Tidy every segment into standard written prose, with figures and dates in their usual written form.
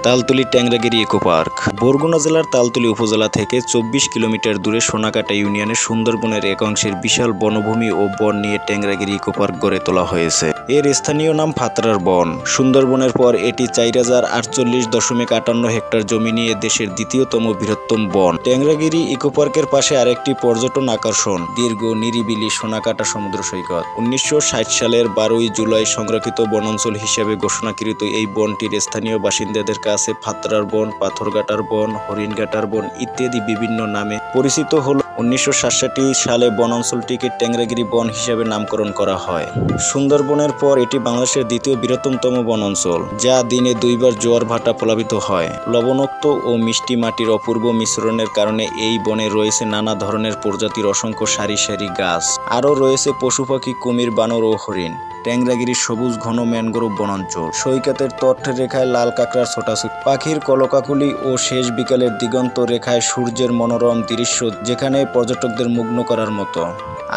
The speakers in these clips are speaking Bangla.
তালতলী ট্যাংরাগিরি ইকো পার্ক বরগুনা জেলার তালতলী উপজেলা থেকে ২৪ কিলোমিটার দূরে সোনাকাটা ইউনিয়নের সুন্দরবনের এক অংশের বিশাল বনভূমি ও বন নিয়ে ট্যাংরাগিরি ইকো পার্ক গড়ে তোলা হয়েছে। এর স্থানীয় নাম ফাতরার বন। সুন্দরবনের পর এটি ৪,০৪৮.৫৮ হেক্টর জমি নিয়ে দেশের দ্বিতীয়তম বৃহত্তম বন। ট্যাংরাগিরি ইকো পার্কের পাশে আরেকটি পর্যটন আকর্ষণ দীর্ঘ নিরিবিলি সোনাকাটা সমুদ্র সৈকত। ১৯৬০ সালের ১২ই জুলাই সংরক্ষিত বনাঞ্চল হিসেবে ঘোষণাকৃত এই বনটির স্থানীয় বাসিন্দাদের কাছে ফাতরার বন, পাথরঘাটার বন, হরিণঘাটার বন ইত্যাদি বিভিন্ন নামে পরিচিত হলো। ১৯৬৭ সালে বনাঞ্চলটিকে ট্যাংরাগিরি বন হিসেবে নামকরণ করা হয়। সুন্দরবনের পর এটি বাংলাদেশের দ্বিতীয় বৃহত্তম বনাঞ্চল, যা দিনে ২ বার জোয়ার ভাটা প্লাবিত হয়। লবণাক্ত ও মিষ্টি মাটির অপূর্ব মিশ্রণের কারণে এই বনে রয়েছে নানা ধরনের প্রজাতির অসংখ্য সারি সারি গাছ। আরও রয়েছে পশু পাখি, কুমির, বানর ও হরিণ। ট্যাংরাগিরির সবুজ ঘন ম্যানগ্রোভ বনাঞ্চল, সৈকতের তট্ট রেখায় লাল কাঁকড়ার ছোটাছুটি, পাখির কলকাকুলি ও শেষ বিকালের দিগন্ত রেখায় সূর্যের মনোরম দৃশ্য, যেখানে পর্যটকদের মুগ্ধ করার মতো।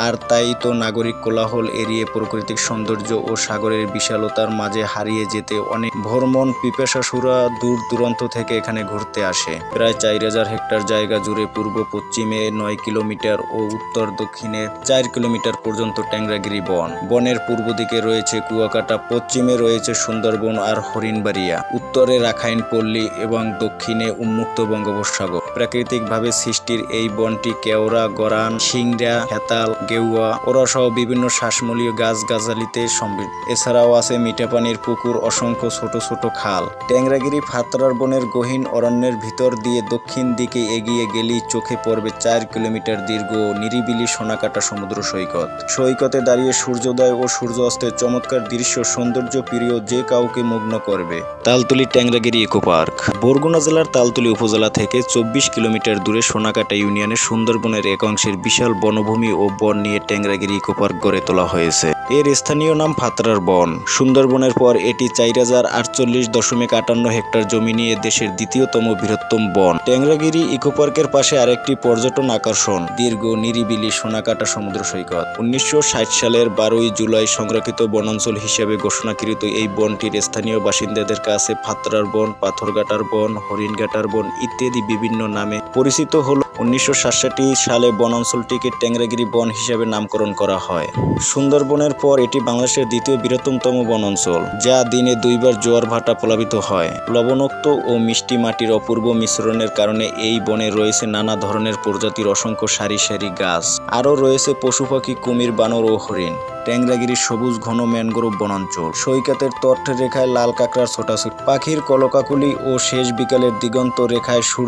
আর তাই তো নাগরিক কোলাহল এড়িয়ে প্রাকৃতিক সৌন্দর্য ও সাগরের বিশালতার মাঝে হারিয়ে যেতে অনেক ভ্রমণ পিপাসাসুরা দূর দূরান্ত থেকে এখানে ঘুরতে আসে। প্রায় ৪,০০০ হেক্টর জায়গা জুড়ে পূর্ব পশ্চিমে ৯ কিলোমিটার ও উত্তর দক্ষিণে ৪ কিলোমিটার পর্যন্ত ট্যাংরাগিরি বন। বনের পূর্ব দিকে রয়েছে কুয়াকাটা, পশ্চিমে রয়েছে সুন্দরবন আর হরিণবাড়িয়া, উত্তরে রাখাইন পল্লী এবং দক্ষিণে উন্মুক্ত বঙ্গোপসাগর। প্রাকৃতিকভাবে সৃষ্টির এই বনটি কেওড়া, গরান, সিংড়া, হেতাল, গেউয়া ওরা সহ বিভিন্ন শ্বাসমূলীয় গাছ-গাছালিতে সমৃদ্ধ। এছাড়াও আছে মিঠা পানির পুকুর, অসংখ্য ছোট ছোট খাল। ট্যাংরাগিরি ফাতরার বনের গহীন অরণ্যের ভিতর দিয়ে দক্ষিণ দিকে এগিয়ে গেলেই চোখে পড়বে ৪ কিলোমিটার দীর্ঘ নিরিবিলি সোনাকাটা সমুদ্র সৈকত। সৈকতে দাঁড়িয়ে সূর্যোদয় ও সূর্যাস্তের চমৎকার দৃশ্য সৌন্দর্য প্রিয় যে কাউকে মুগ্ধ করবে। তালতলী ট্যাংরাগিরি ইকো পার্ক বরগুনা জেলার তালতলী উপজেলা থেকে ২৪ কিলোমিটার দূরে সোনাকাটা ইউনিয়নের সুন্দরবনের এক অংশের বিশাল বনভূমি ও বন নিয়ে ট্যাংরাগিরি ইকো পার্ক গড়ে তোলা হয়েছে। এর স্থানীয় নাম ফাতরার বন। সুন্দরবনের পর এটি ৪,০৪৮.৫৮ হেক্টর জমি নিয়ে দেশের দ্বিতীয়তম বৃহত্তম বন। ট্যাংরাগিরি ইকো পার্কের পাশে আরেকটি পর্যটন আকর্ষণ দীর্ঘ নিরিবিলি সোনাকাটা সমুদ্র সৈকত। ১৯৬০ সালের ১২ই জুলাই সংরক্ষিত বনাঞ্চল হিসেবে ঘোষণাকৃত এই বনটির স্থানীয় বাসিন্দাদের কাছে ফাতরার বন, পাথরঘাটার বন, হরিণঘাটার বন ইত্যাদি বিভিন্ন নামে পরিচিত হলো। ১৯৬৭ সালে বনাঞ্চলটিকে ট্যাংরাগিরি বন হিসেবে নামকরণ করা হয়। সুন্দরবনের পর এটি বাংলাদেশের দ্বিতীয় বৃহত্তম বনাঞ্চল, যা দিনে ২ বার জোয়ার ভাটা প্লাবিত হয়। লবণাক্ত ও মিষ্টি মাটির অপূর্ব মিশ্রণের কারণে এই বনে রয়েছে নানা ধরনের প্রজাতির অসংখ্য সারি সারি গাছ। আরও রয়েছে পশু পাখি, কুমির, বানর ও হরিণ। ট্যাংরাগিরির সবুজ ঘন ম্যানগ্রোভ বনাঞ্চল, সৈকতের তট্ট রেখায় লাল কাঁকড়ার ছোটাছুটি, পাখির কলকাকুলি ও শেষ বিকালের দিগন্ত রেখায় সূর্য